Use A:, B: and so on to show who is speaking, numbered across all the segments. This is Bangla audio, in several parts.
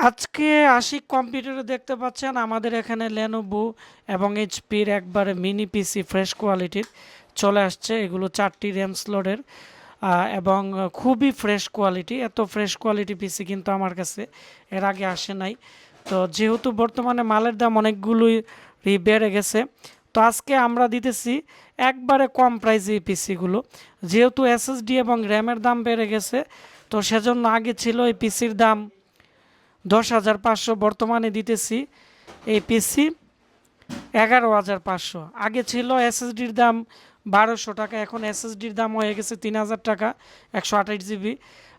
A: আজকে আশিক কম্পিউটারে দেখতে পাচ্ছেন আমাদের এখানে লেনোভো এবং এইচপির একবারে মিনি পিসি ফ্রেশ কোয়ালিটির চলে আসছে। এগুলো 4টি র্যাম স্লটের এবং খুবই ফ্রেশ কোয়ালিটি। এত ফ্রেশ কোয়ালিটি পিসি কিন্তু আমার কাছে এর আগে আসে নাই। তো যেহেতু বর্তমানে মালের দাম অনেকগুলোই বেড়ে গেছে, তো আজকে আমরা দিতেছি একবারে কম প্রাইসে এই পিসিগুলো। যেহেতু এসএসডি এবং র্যামের দাম বেড়ে গেছে, তো সেজন্য আগে ছিল এই পিসির দাম 10,500, বর্তমানে দিতেছি এই পিসি 11,500। আগে ছিল এসএসডির দাম 1200 টাকা, এখন এসএসডির দাম হয়ে গেছে 3,000 টাকা 128 জিবি।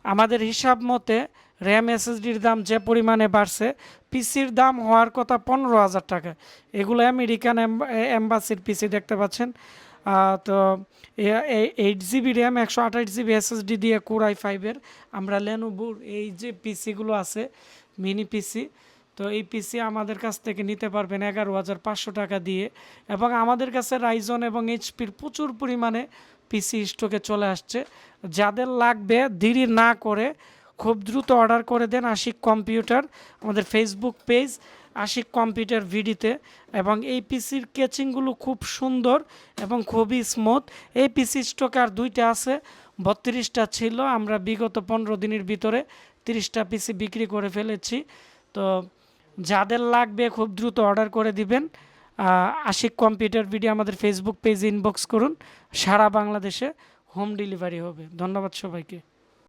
A: আমাদের হিসাব মতে র্যাম এসএসডির দাম যে পরিমাণে বাড়ছে, পিসির দাম হওয়ার কথা 15,000 টাকা। এগুলো আমেরিকান এম্বাসির পিসি দেখতে পাচ্ছেন। তো 8 জিবি র্যাম 128 জিবি এসএসডি দিয়ে কোর i5-এর আমরা লেনোভোর এই যে পিসিগুলো আছে মিনি পিসি, তো এই পিসি আমাদের কাছ থেকে নিতে পারবেন 11,500 টাকা দিয়ে। এবং আমাদের কাছে রাইজন এবং এইচপির প্রচুর পরিমাণে পিসি স্টকে চলে আসছে। যাদের লাগবে দেরি না করে খুব দ্রুত অর্ডার করে দেন আশিক কম্পিউটার, আমাদের ফেসবুক পেজ আশিক কম্পিউটার ভিডিতে। এবং এই পিসির কেচিংগুলো খুব সুন্দর এবং খুবই স্মুথ। এই পিসি স্টকে আর 2টা আছে, 32টা ছিল। আমরা বিগত 15 দিনের ভিতরে 30টা পিসি বিক্রি করে ফেলেছি। তো যাদের লাগবে খুব দ্রুত অর্ডার করে দিবেন। আশিক কম্পিউটার ভিডিও আমাদের ফেসবুক পেজে ইনবক্স করুন, সারা বাংলাদেশে হোম ডেলিভারি হবে। ধন্যবাদ সবাইকে।